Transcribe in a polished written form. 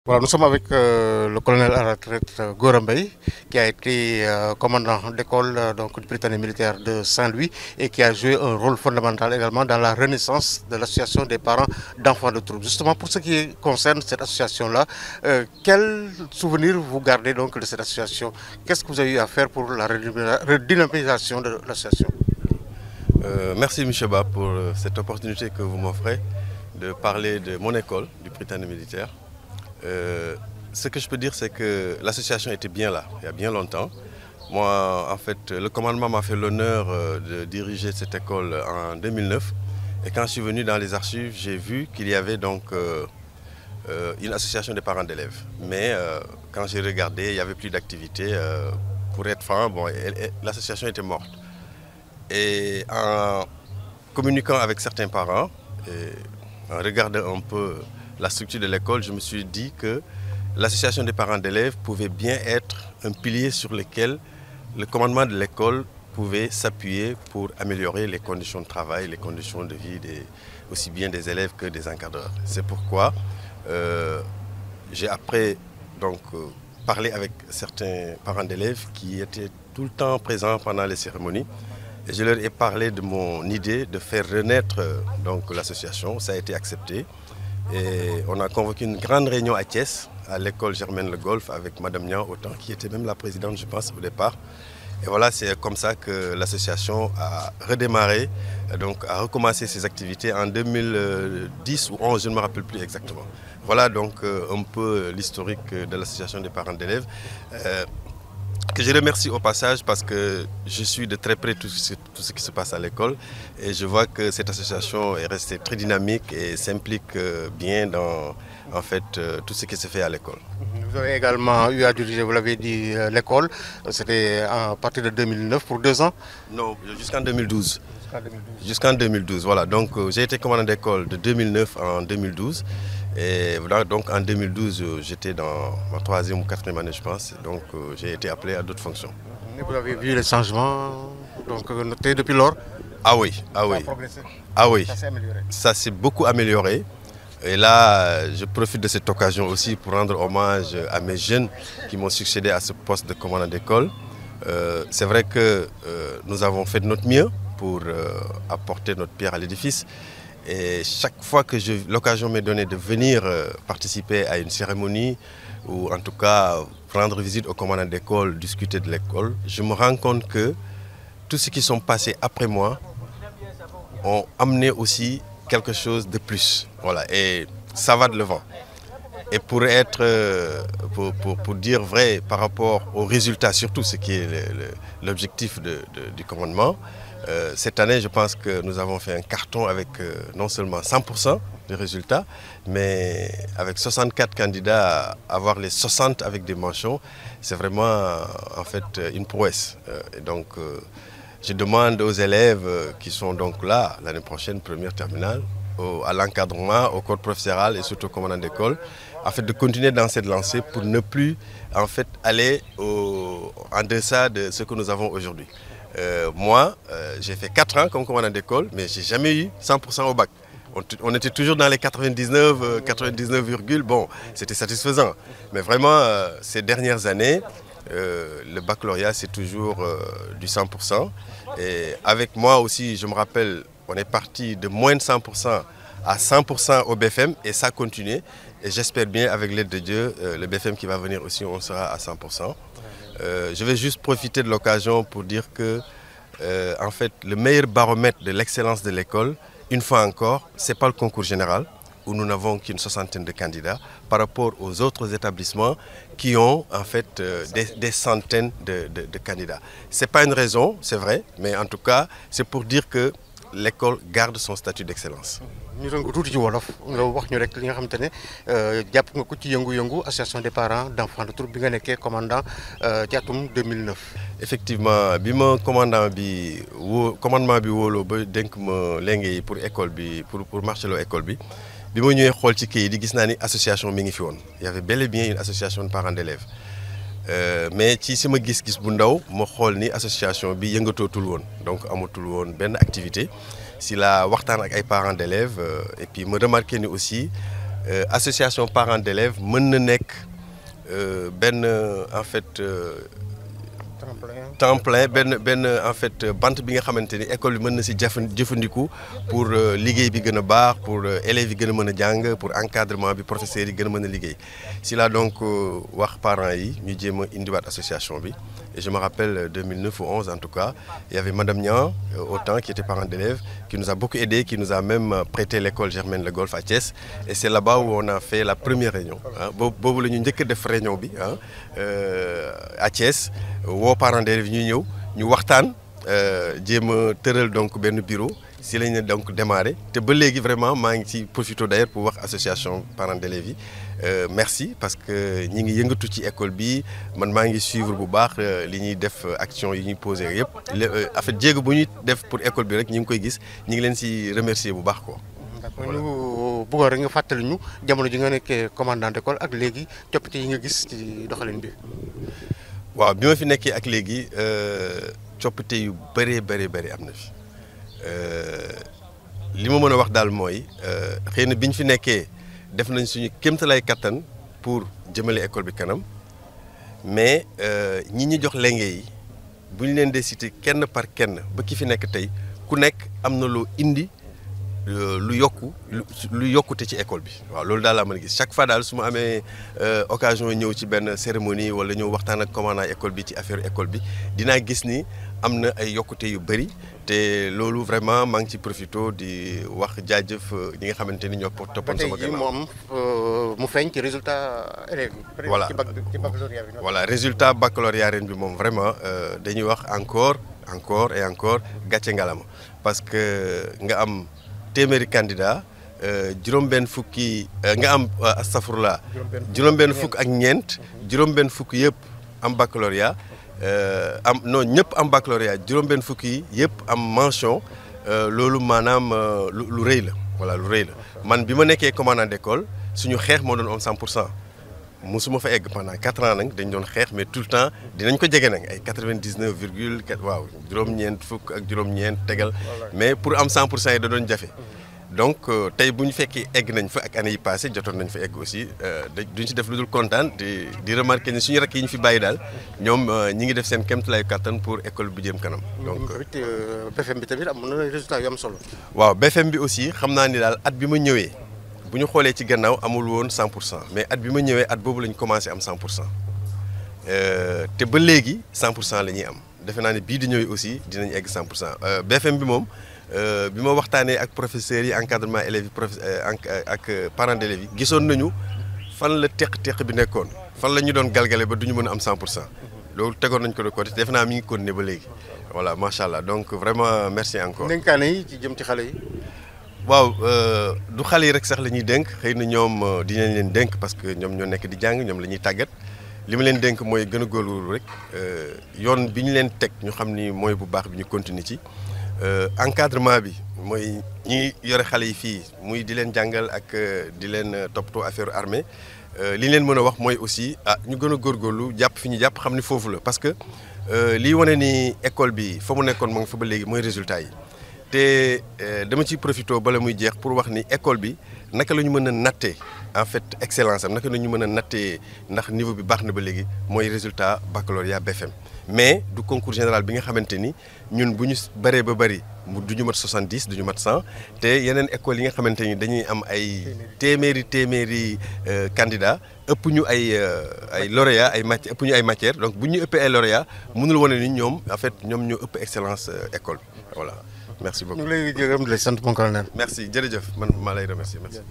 Voilà, nous sommes avec le colonel à la retraite Gora Mbaye, qui a été commandant d'école donc du Britannique militaire de Saint-Louis et qui a joué un rôle fondamental également dans la renaissance de l'association des parents d'enfants de troupe. Justement, pour ce qui concerne cette association-là, quel souvenir vous gardez donc de cette association? Qu'est-ce que vous avez eu à faire pour la redynamisation de l'association? Merci M. Ba pour cette opportunité que vous m'offrez de parler de mon école, du Britannique militaire. Ce que je peux dire, c'est que l'association était bien là, il y a bien longtemps. Moi, en fait, le commandement m'a fait l'honneur de diriger cette école en 2009. Et quand je suis venu dans les archives, j'ai vu qu'il y avait donc une association des parents d'élèves. Mais quand j'ai regardé, il n'y avait plus d'activité. Pour être franc, bon, l'association était morte. Et en communiquant avec certains parents, et en regardant un peu la structure de l'école, je me suis dit que l'association des parents d'élèves pouvait bien être un pilier sur lequel le commandement de l'école pouvait s'appuyer pour améliorer les conditions de travail, les conditions de vie aussi bien des élèves que des encadreurs. C'est pourquoi j'ai après donc parlé avec certains parents d'élèves qui étaient tout le temps présents pendant les cérémonies. Et je leur ai parlé de mon idée de faire renaître l'association. Ça a été accepté. Et on a convoqué une grande réunion à Thiès, à l'école Germaine Le Golf, avec Madame Nian Autant, qui était même la présidente, je pense, au départ. Et voilà, c'est comme ça que l'association a redémarré, donc a recommencé ses activités en 2010 ou 2011, je ne me rappelle plus exactement. Voilà donc un peu l'historique de l'association des parents d'élèves. Que je remercie au passage parce que je suis de très près tout ce qui se passe à l'école et je vois que cette association est restée très dynamique et s'implique bien dans en fait, tout ce qui se fait à l'école. Vous avez également eu à diriger, vous l'avez dit, l'école. C'était à partir de 2009 pour 2 ans? Non, jusqu'en 2012. Jusqu'en 2012, voilà. Donc j'ai été commandant d'école de 2009 en 2012. Et voilà, donc en 2012, j'étais dans ma 3e ou 4e année, je pense. Donc j'ai été appelé à d'autres fonctions. Et vous avez vu les changements donc, notés depuis lors? Ah oui, ah oui. Ça a progressé? Ah oui. Ça s'est amélioré? Ça s'est beaucoup amélioré. Et là, je profite de cette occasion aussi pour rendre hommage à mes jeunes qui m'ont succédé à ce poste de commandant d'école. C'est vrai que nous avons fait de notre mieux pour apporter notre pierre à l'édifice. Et chaque fois que l'occasion m'est donnée de venir participer à une cérémonie ou en tout cas rendre visite au commandant d'école, discuter de l'école, je me rends compte que tous ceux qui sont passés après moi ont amené aussi quelque chose de plus. Voilà, et ça va de l'avant. Et pour pour dire vrai par rapport aux résultats, surtout ce qui est l'objectif du commandement, cette année, je pense que nous avons fait un carton avec non seulement 100% des résultats, mais avec 64 candidats, avoir les 60 avec des mentions, c'est vraiment en fait une prouesse. Et donc, je demande aux élèves qui sont donc là l'année prochaine, première terminale, à l'encadrement, au corps professoral et surtout au commandant d'école, en fait, de continuer dans cette lancée pour ne plus en fait, aller en deçà de ce que nous avons aujourd'hui. Moi, j'ai fait 4 ans comme commandant d'école, mais je n'ai jamais eu 100% au bac. On était toujours dans les 99, 99, bon, c'était satisfaisant. Mais vraiment, ces dernières années, le baccalauréat, c'est toujours du 100%. Et avec moi aussi, je me rappelle, on est parti de moins de 100% à 100% au BFM et ça continue. Et j'espère bien, avec l'aide de Dieu, le BFM qui va venir aussi, on sera à 100%. Je vais juste profiter de l'occasion pour dire que, en fait, le meilleur baromètre de l'excellence de l'école, une fois encore, ce n'est pas le concours général, où nous n'avons qu'une 60aine de candidats, par rapport aux autres établissements qui ont en fait des centaines de candidats. Ce n'est pas une raison, c'est vrai, mais en tout cas, c'est pour dire que l'école garde son statut d'excellence. Nous avons tout dit wolof nga wax ñu rek li nga xamante ne jàpp nga ko ci yëngu-yëngu association des parents d'enfants de troupe bi nga nekkee commandant ci atum 2009. Effectivement bi ma commandement bi wóoloo ba dénk ma lenge yi pour école bi pour marché loo école bi bi ma ñëwee xool ci kayit di gis naa ni association mi ngi fi woon. Il y avait bel et bien une association de parents d'élèves mais ci sama gis-gis bu ndaw ma xool ni association bi yëngatootul woon donc amatul woon benn activité. Si la waxtaan ak ay parents d'élèves et puis me remarquer ni aussi association parents d'élèves mën na nekk benn en fait temps plein benn en fait bant bi nga xamante ni école bi mën na si jëfandiku pour liggéey bi gën a baax pour élèves yi gën a mën a jàng pour encadrement bi professeurs yi gën a mën a liggéey si la donc wax parents yi ñu jéem a indiwaat association bi et je me rappelle 2009 ou 11 en tout cas il y avait Madame Niang autant qui était parent d'élèves qui nous a beaucoup aidé qui nous a même prêté l'école Germaine Le Golf à Thiès et c'est là-bas où on a fait la première réunion ah boobu la ñu njëkk a def réunion bi à Thiès woo parents d'élèves ñu ñëw ñu waxtaan jéem a tëral donc benn bureau si lañ ne donc démarré te ba léegi vraiment maa ngi ci profité d'ailleurs pour wax association parents d'élèves yi merci parce que ñi ngi yëngatu ci école bi man maa ngi suivre bu baax li ñuy def action yi ñuy posé yëpp en fait jéego bu ñuy def pour école bi rek ñi ngi koy gis ñi ngi leen si remercier bu baax quoi. d'accord ñu bëggoon rek nga fàttali ñu jamono ji nga nekkee commandant d'école ak léegi coppite yi nga gis ci doxalin bi. waaw bi ma fi nekkee ak léegi coppite yu bëri am na fi li ma mën a wax daal mooy xëy na bi ñu fi nekkee def nañ suñu kéemtalaay kattan pour jëmale école bi kanam mais ñi ñu jox lenge yi bu ñu leen dee cité kenn par kenn ba ki fi nekk tey ku nekk am na loo indi lu yokkute ci école bi waaw loolu daal laa mën a gis chaque fois daal su ma amee occasion ñëw ci benn cérémonie wala ñëw waxtaan ak commandant école bi ci affaire école bi dinaa gis ni am na ay yokkute yu bëri te loolu vraiment maa ngi ci profito di wax jaajëf ñi nga xamante ni ñoo toppoon sama gannaaw moom mu feeñ ci résultat élèves yi. voilà ci baccalauréat bi. voilà résultat baccalauréat ren bi moom vraiment dañuy wax encore gàcce ngalama parce que nga am téeméeri candidat juróom-benn fukki nga am astafurla juróom-benn fukk ak ñeent juróom-benn fukk yëpp am baccalauréat ñëpp am baccalauréat juróom-benn fukk yi yëpp am mention loolu maanaam lu rëy la voilà lu rëy la man bi ma nekkee commandant d'école suñu xeex moo doon am 100% musuma fa egg pendant 4 ans nag dañ doon xeex mais tout le temps dinañ ko jege nag ay 99 virgule waaw juróom-ñeent fukk ak juróom-ñeent tegal mais pour am 100% yi da doon jafe donc tey bu ñu fekkee egg nañ fa ak année yi passé jotoon nañ fa egg aussi duñ ci def lu dul kontaan di remarquer ni suñu rakk yi ñu fi bàyyi daal ñoom ñi ngi def seen kéemtalaay kattan pour école bi jëm kanam. donc BFM bi tamit am na résultat yu am solo. waaw BFM bi aussi xam naa ni daal at bi ma ñëwee. bu ñu xoolee ci gannaaw amul woon 100% mais at bi ma ñëwee at boobu la ñu commencé am 100% te ba léegi 100% la ñuy am defe naa ne bii di ñëwee aussi dinañ egg 100% BFM bi moom bi ma waxtaanee ak professeurs yi encadrement élèves yi ak parents d'élèves yi gisoon nañu fan la teq bi nekkoon fan la ñu doon galgale ba du ñu mën a am 100% loolu tegoon nañ ko de côté defe naa mi ngi continuer ba léegi voilà macha allah donc vraiment merci encore. ndénkaane yi ci jëm ci xale yi. waaw du xale yi rek sax la ñuy dénk xëy na ñoom dinañ leen dénk parce que ñoom ñoo nekk di jàng ñoom la ñuy tàggat li ma leen dénk mooy gën a góorgóorlu rek yoon bi ñu leen teg ñu xam ni mooy bu baax bi ñu continuer ci encadrement bi mooy ñi yore xale yi fii muy di leen jàngal ak di leen toppatoo affaire armée li ñu leen mën a wax mooy aussi ñu gën a góorgóorlu jàpp fi ñu jàpp xam ni foofu la parce que lii wane ni école bi fa mu nekkoon moo ngi fa ba léegi mooy résultat yi. te dama ciy profité bala muy jeex pour wax ni école bi naka la ñu mën a nattee en fait excellence am naka la ñu mën a nattee ndax niveau bi baax na ba léegi mooy résultat baccalauréat BFM mais du concours général bi nga xamante ni ñun bu ñu bëree ba bëri du ñu mat 70 du ñu mat 100 te yeneen écoles yi nga xamante ni dañuy am ay téeméeri candidats ëpp ñu ay lauréats ëpp ñu ay matières donc bu ñu ëppee ay lauréats mënul wane ni ñoom en fait ñoom ñoo ëpp excellence école bi voilà. merci beaucoup ñu ngi lay gërëm di la sant mon colonel. merci jërëjëf man maa lay remercier merci.